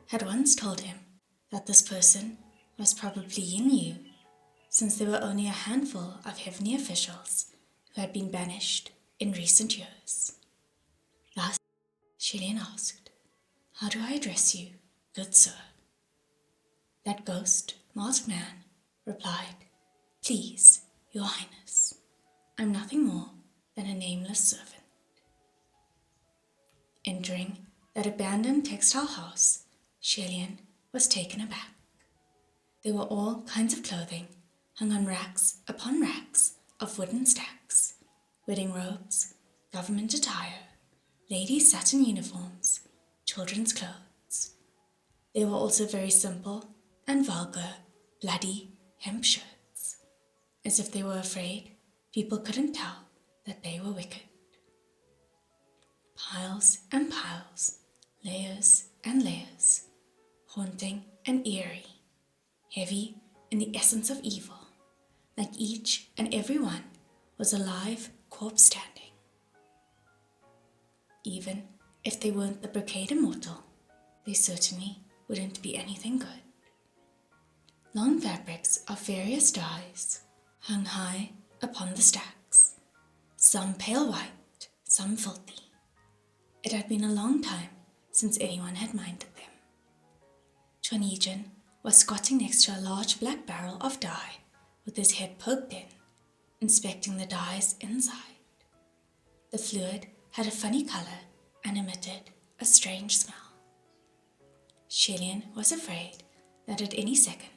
had once told him that this person was probably Yin, since there were only a handful of heavenly officials who had been banished in recent years. Thus, Tian asked, "How do I address you, good sir?" That ghost, masked man, replied, "Please, your highness, I'm nothing more than a nameless servant." Entering that abandoned textile house, Tian was taken aback. There were all kinds of clothing hung on racks upon racks of wooden stacks, wedding robes, government attire, ladies' satin uniforms, children's clothes. They were also very simple and vulgar, bloody hemp shirts, as if they were afraid people couldn't tell that they were wicked. Piles and piles, layers and layers, haunting and eerie, heavy in the essence of evil, like each and every one was a live corpse standing. Even if they weren't the brocade immortal, they certainly wouldn't be anything good. Long fabrics of various dyes hung high upon the stacks, some pale white, some filthy. It had been a long time since anyone had minded them. Chuan was squatting next to a large black barrel of dye with his head poked in, inspecting the dyes inside. The fluid had a funny color and emitted a strange smell. Tian was afraid that at any second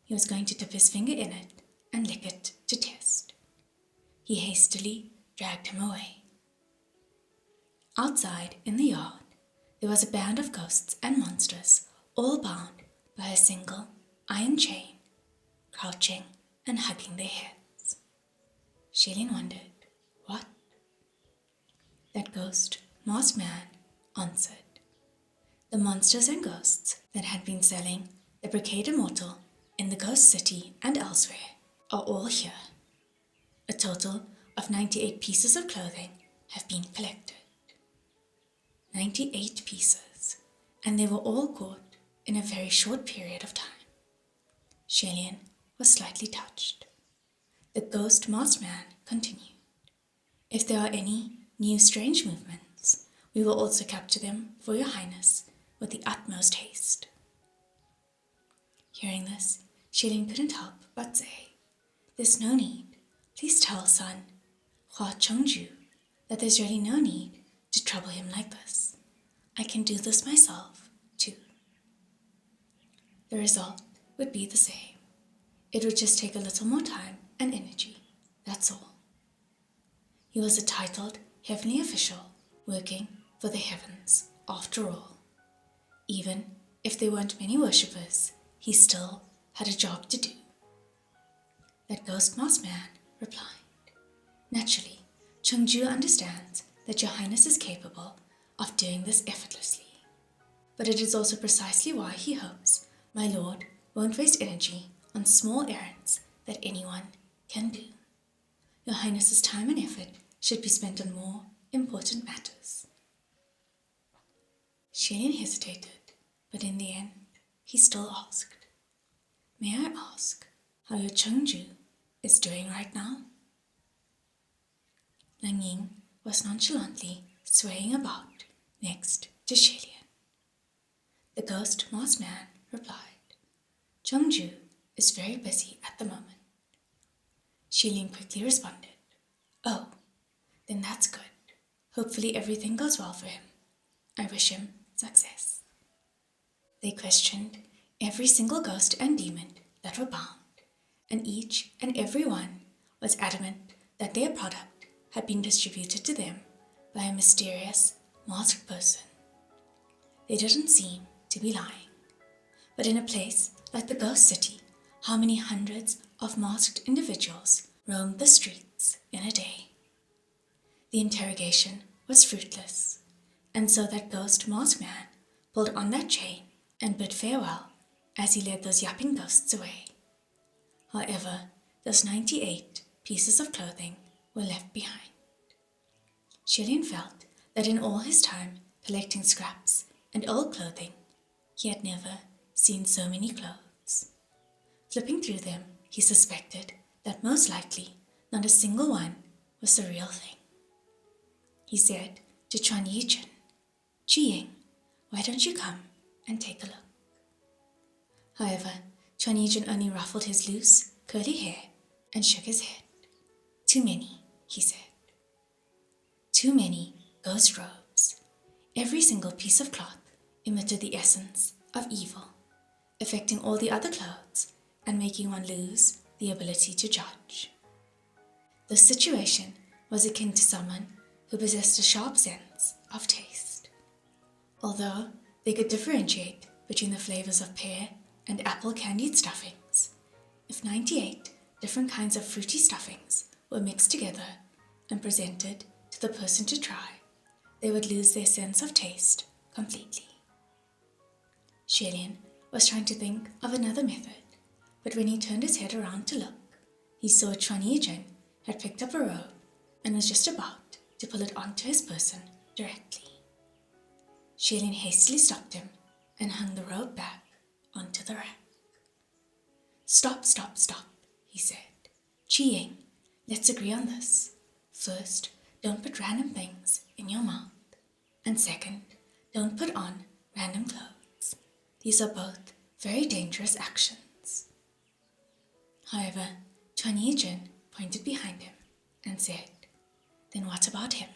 he was going to dip his finger in it and lick it to test. He hastily dragged him away. Outside in the yard, there was a band of ghosts and monsters, all bound by a single iron chain, crouching and hugging their heads. Tian wondered, what? That ghost, masked man, answered. The monsters and ghosts that had been selling the brocade immortal in the ghost city and elsewhere are all here. A total of 98 pieces of clothing have been collected. 98 pieces, and they were all caught in a very short period of time. Tian was slightly touched. The ghost masked man continued, "If there are any new strange movements, we will also capture them for your highness with the utmost haste." Hearing this, Tian couldn't help but say, "There's no need. Please tell son, Hua Chengju, that there's really no need to trouble him like this. I can do this myself, too." The result would be the same. It would just take a little more time and energy, that's all. He was a titled heavenly official working for the heavens, after all. Even if there weren't many worshippers, he still had a job to do. That ghost masked man replied, "Naturally, Chengju understands that your highness is capable of doing this effortlessly. But it is also precisely why he hopes my lord won't waste energy on small errands that anyone can do. Your highness's time and effort should be spent on more important matters." Tian hesitated, but in the end, he still asked, "May I ask how your Chengju is doing right now?" Lang Ying was nonchalantly swaying about next to Tian. The ghost masked man replied, "Chengju is very busy at the moment." Tian quickly responded, "Oh, then that's good. Hopefully everything goes well for him. I wish him success." They questioned every single ghost and demon that were bound, and each and every one was adamant that their product had been distributed to them by a mysterious, masked person. They didn't seem to be lying. But in a place like the ghost city, how many hundreds of masked individuals roamed the streets in a day? The interrogation was fruitless, and so that ghost masked man pulled on that chain and bid farewell as he led those yapping ghosts away. However, those 98 pieces of clothing were left behind. Tian felt that in all his time collecting scraps and old clothing, He had never seen so many clothes. Flipping through them, he suspected that most likely not a single one was the real thing. He said to Chuan Yi-chen, "Ji-ying, why don't you come and take a look?" However, Chuan Yi-chen only ruffled his loose, curly hair and shook his head. "Too many," he said. Too many ghost robes. Every single piece of cloth emitted the essence of evil, affecting all the other clothes and making one lose the ability to judge. This situation was akin to someone who possessed a sharp sense of taste. Although they could differentiate between the flavors of pear and apple candied stuffings, if 98 different kinds of fruity stuffings were mixed together and presented to the person to try, they would lose their sense of taste completely. Xie was trying to think of another method, but when he turned his head around to look, he saw Chuan Yi-chen had picked up a robe and was just about to pull it onto his person directly. Xie hastily stopped him and hung the robe back onto the rack. "Stop, stop, stop," he said. "Ji-ying, let's agree on this. First, don't put random things in your mouth. And second, don't put on random clothes. These are both very dangerous actions." However, Chuan Yi-chen pointed behind him and said, "Then what about him?"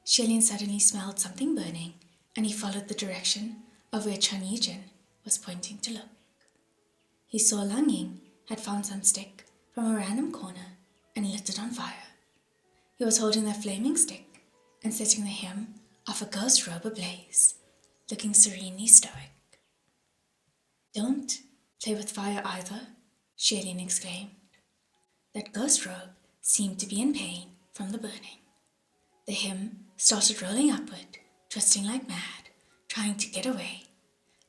Xie suddenly smelled something burning, and he followed the direction of where Chuan Yi-chen was pointing to look. He saw Lang Ying had found some stick from a random corner and lit it on fire. He was holding that flaming stick and setting the hem of a ghost robe ablaze, looking serenely stoic. "Don't play with fire either," Xie exclaimed. That ghost robe seemed to be in pain from the burning. The hem started rolling upward, twisting like mad, trying to get away,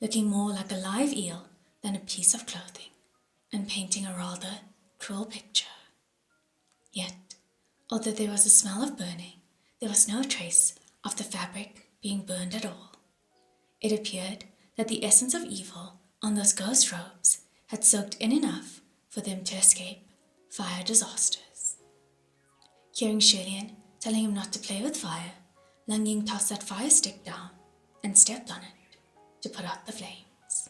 looking more like a live eel than a piece of clothing, and painting a rather cruel picture. Yet, although there was a smell of burning, there was no trace of the fabric being burned at all. It appeared that the essence of evil on those ghost robes had soaked in enough for them to escape fire disasters. Hearing Xie telling him not to play with fire, Lang Ying tossed that fire stick down and stepped on it to put out the flames,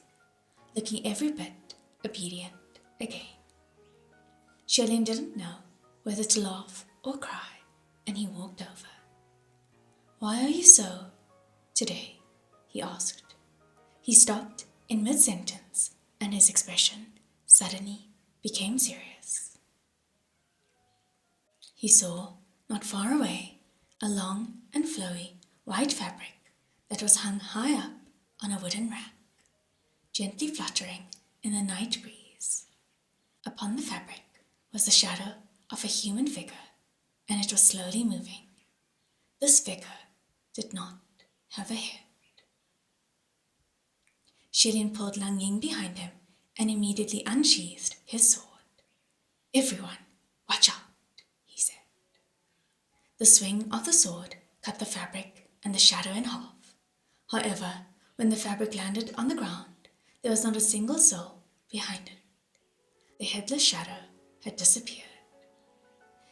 looking every bit obedient again. Xie didn't know whether to laugh or cry, and he walked over. "Why are you so today?" he asked. He stopped in mid-sentence, and his expression suddenly became serious. He saw, not far away, a long and flowy white fabric that was hung high up on a wooden rack, gently fluttering in the night breeze. Upon the fabric was the shadow of a human figure, and it was slowly moving. This figure did not have a head. Xie pulled Lang Ying behind him and immediately unsheathed his sword. "Everyone, watch out," he said. The swing of the sword cut the fabric and the shadow in half. However, when the fabric landed on the ground, there was not a single soul behind it. The headless shadow had disappeared.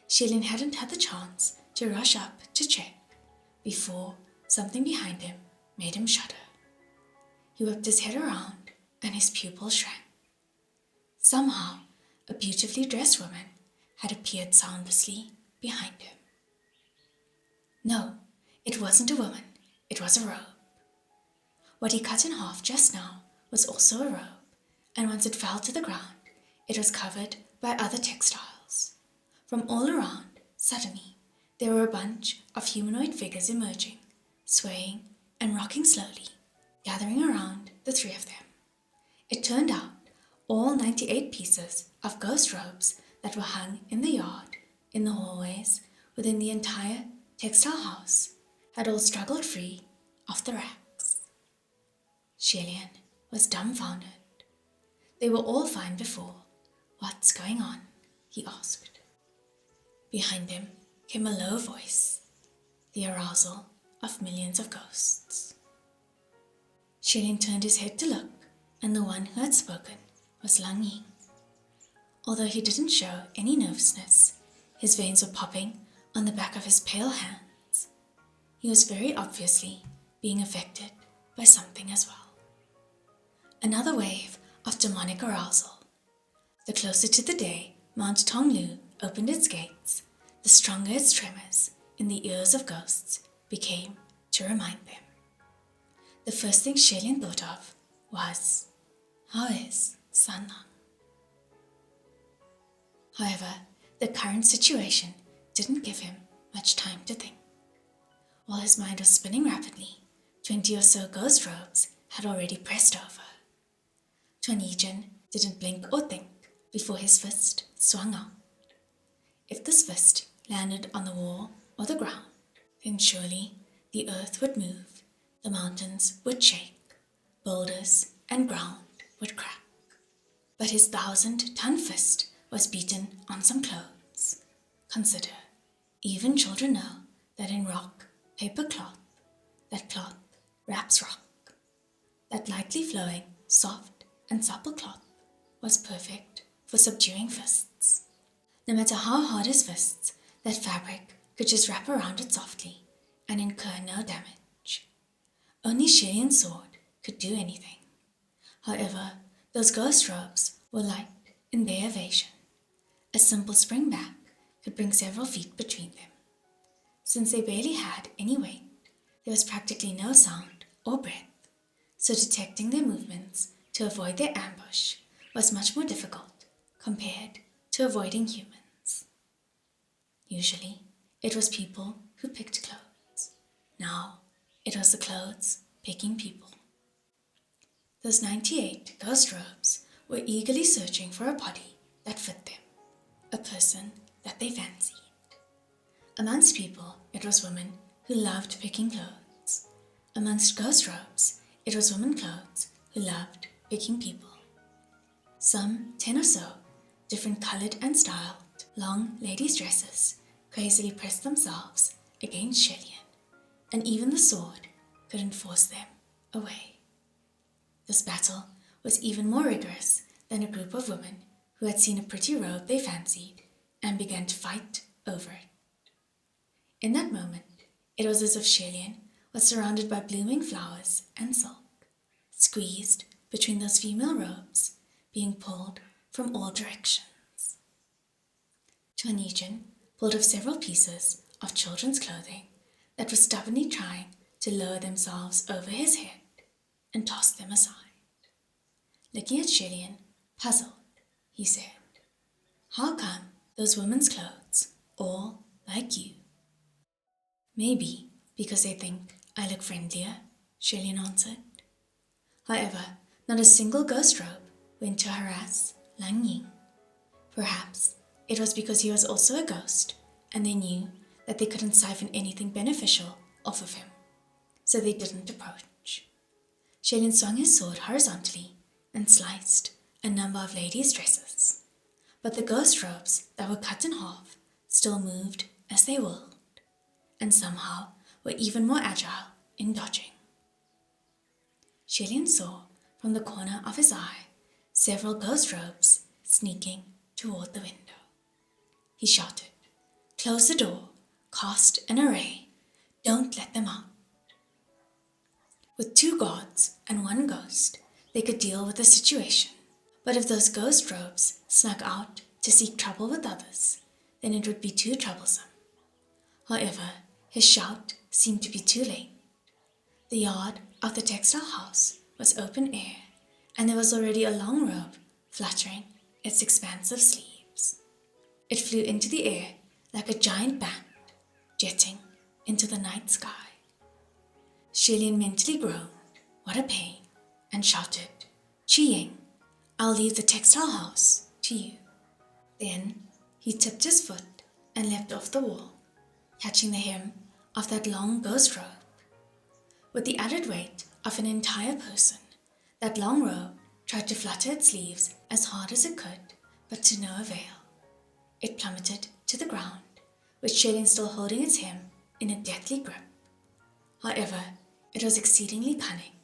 Xie hadn't had the chance to rush up to check before something behind him made him shudder. He whipped his head around and his pupils shrank. Somehow, a beautifully dressed woman had appeared soundlessly behind him. No, it wasn't a woman, it was a robe. What he cut in half just now was also a robe, and once it fell to the ground, it was covered by other textiles. From all around, suddenly, there were a bunch of humanoid figures emerging, swaying and rocking slowly, gathering around the three of them. It turned out all 98 pieces of ghost robes that were hung in the yard, in the hallways, within the entire textile house, had all struggled free of the racks. Xie was dumbfounded. They were all fine before. "What's going on?" he asked. Behind him came a low voice, the arousal of millions of ghosts. Shilian turned his head to look, and the one who had spoken was Lang Ying. Although he didn't show any nervousness, his veins were popping on the back of his pale hands. He was very obviously being affected by something as well. Another wave of demonic arousal. The closer to the day Mount Tonglu opened its gates, the stronger its tremors in the ears of ghosts became to remind them. The first thing Shilian thought of was, how is Sanlang? However, the current situation didn't give him much time to think. While his mind was spinning rapidly, 20 or so ghost robes had already pressed over. Chuan Yijin didn't blink or think before his fist swung out. If this fist landed on the wall or the ground, then surely the earth would move, the mountains would shake, boulders and ground would crack. But his 1,000-ton fist was beaten on some clothes. Consider, even children know that in rock, paper, cloth, that cloth wraps rock. That lightly flowing, soft and supple cloth was perfect for subduing fists. No matter how hard his fists, that fabric could just wrap around it softly and incur no damage. Only Shilian's sword could do anything. However, those ghost robes were light in their evasion. A simple spring back could bring several feet between them. Since they barely had any weight, there was practically no sound or breath, so detecting their movements to avoid their ambush was much more difficult compared to avoiding humans. Usually, it was people who picked clothes. Now, it was the clothes picking people. Those 98 ghost robes were eagerly searching for a body that fit them, a person that they fancied. Amongst people, it was women who loved picking clothes. Amongst ghost robes, it was women clothes who loved picking people. Some 10 or so, different colored and styled, long ladies' dresses crazily pressed themselves against Shilian, and even the sword couldn't force them away. This battle was even more rigorous than a group of women who had seen a pretty robe they fancied and began to fight over it. In that moment, it was as if Shilian was surrounded by blooming flowers and silk, squeezed between those female robes, being pulled from all directions. Chuan Yijin pulled off several pieces of children's clothing that were stubbornly trying to lower themselves over his head and tossed them aside. Looking at Shilian, puzzled, he said, "How come those women's clothes all like you?" "Maybe because they think I look friendlier," Shilian answered. However, not a single ghost robe went to harass Lang Ying. Perhaps it was because he was also a ghost, and they knew that they couldn't siphon anything beneficial off of him, so they didn't approach. Shilian swung his sword horizontally and sliced a number of ladies' dresses, but the ghost robes that were cut in half still moved as they whirled, and somehow were even more agile in dodging. Shilian saw from the corner of his eye several ghost robes sneaking toward the window. He shouted, "Close the door, cast an array, don't let them out." With 2 guards and 1 ghost, they could deal with the situation. But if those ghost robes snuck out to seek trouble with others, then it would be too troublesome. However, his shout seemed to be too late. The yard of the textile house was open air, and there was already a long robe fluttering its expansive sleeves. It flew into the air like a giant bat, jetting into the night sky. Shilian mentally groaned, "What a pain," and shouted, "Chi Ying, I'll leave the textile house to you." Then he tipped his foot and leapt off the wall, catching the hem of that long ghost robe. With the added weight of an entire person, that long robe tried to flutter its sleeves as hard as it could, but to no avail. It plummeted to the ground, with Shilian still holding its hem in a deathly grip. However, it was exceedingly cunning,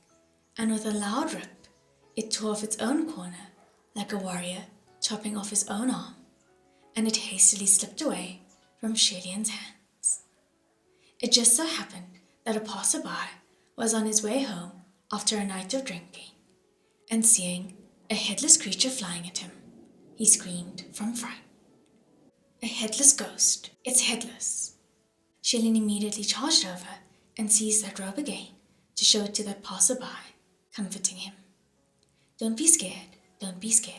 and with a loud rip, it tore off its own corner like a warrior chopping off his own arm, and it hastily slipped away from Xie Lian's hands. It just so happened that a passerby was on his way home after a night of drinking, and seeing a headless creature flying at him, he screamed from fright. A headless ghost. It's headless. Xie Lian immediately charged over and seized that robe again to show it to that passerby, comforting him. Don't be scared, don't be scared.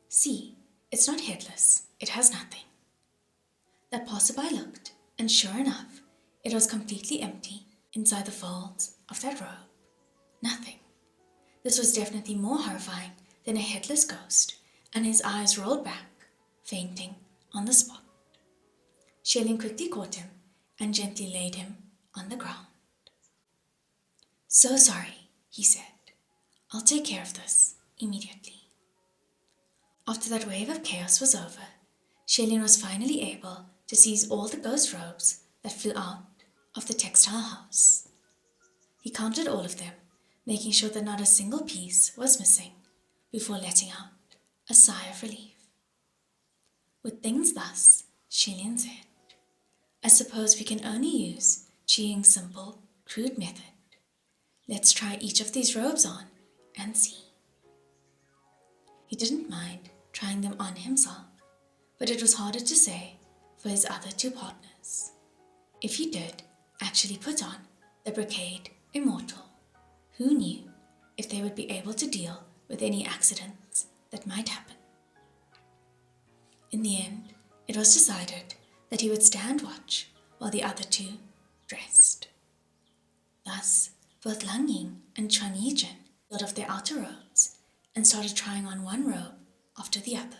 See, it's not headless, it has nothing. That passerby looked, and sure enough, it was completely empty inside the folds of that robe. Nothing. This was definitely more horrifying than a headless ghost, and his eyes rolled back, fainting on the spot. Xie Lian quickly caught him and gently laid him on the ground. So sorry, he said. I'll take care of this immediately. After that wave of chaos was over, Xie Lian was finally able to seize all the ghost robes that flew out of the textile house. He counted all of them, making sure that not a single piece was missing, before letting out a sigh of relief. With things thus, Xie Lian said, I suppose we can only use Qiying's simple, crude method. Let's try each of these robes on and see. He didn't mind trying them on himself, but it was harder to say for his other two partners. If he did actually put on the brocade immortal, who knew if they would be able to deal with any accidents that might happen? In the end, it was decided that he would stand watch while the other two dressed. Thus, both Lang Ying and Chuan Yizhen pulled off their outer robes and started trying on one robe after the other.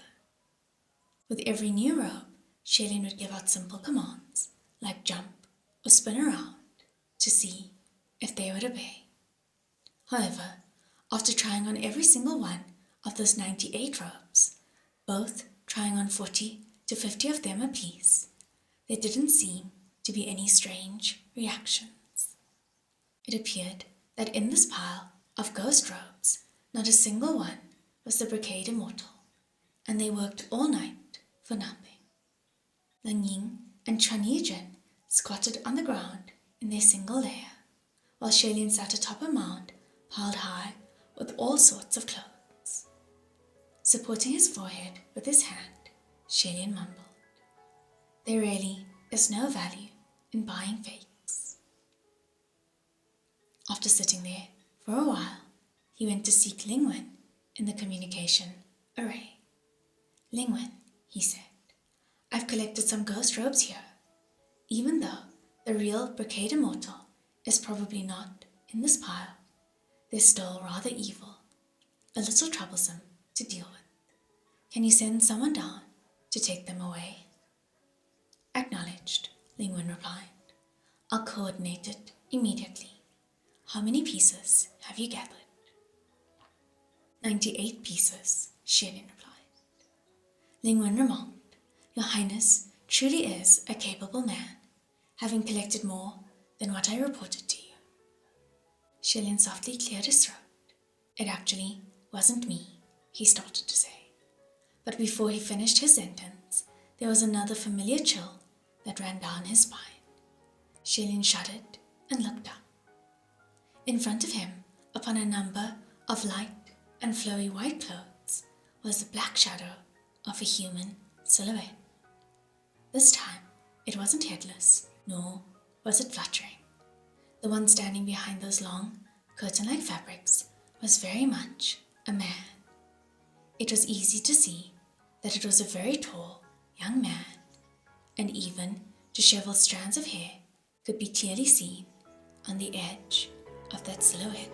With every new robe, Xie Lian would give out simple commands like jump or spin around to see if they would obey. However, after trying on every single one of those 98 robes, both trying on 40 to 50 of them apiece, there didn't seem to be any strange reactions. It appeared that in this pile of ghost robes, not a single one was the brocade immortal, and they worked all night for nothing. Lang Ying and Chuan Yizhen squatted on the ground in their single layer, while Xie Lian sat atop a mound piled high with all sorts of clothes. Supporting his forehead with his hand, Xie Lian mumbled, there really is no value in buying fakes. After sitting there for a while, he went to seek Ling Wen in the communication array. Ling Wen, he said, I've collected some ghost robes here. Even though the real brocade immortal is probably not in this pile, they're still rather evil, a little troublesome to deal with. Can you send someone down to take them away? Acknowledged, Ling Wen replied. I'll coordinate it immediately. How many pieces have you gathered? 98 pieces, Xie Lian replied. Ling Wen remarked, Your Highness truly is a capable man, having collected more than what I reported to you. Xie Lian softly cleared his throat. It actually wasn't me, he started to say. But before he finished his sentence, there was another familiar chill that ran down his spine. Xie Lian shuddered and looked up. In front of him, upon a number of light and flowy white clothes, was the black shadow of a human silhouette. This time, it wasn't headless, nor was it fluttering. The one standing behind those long, curtain-like fabrics was very much a man. It was easy to see that it was a very tall, young man, and even disheveled strands of hair could be clearly seen on the edge of that silhouette.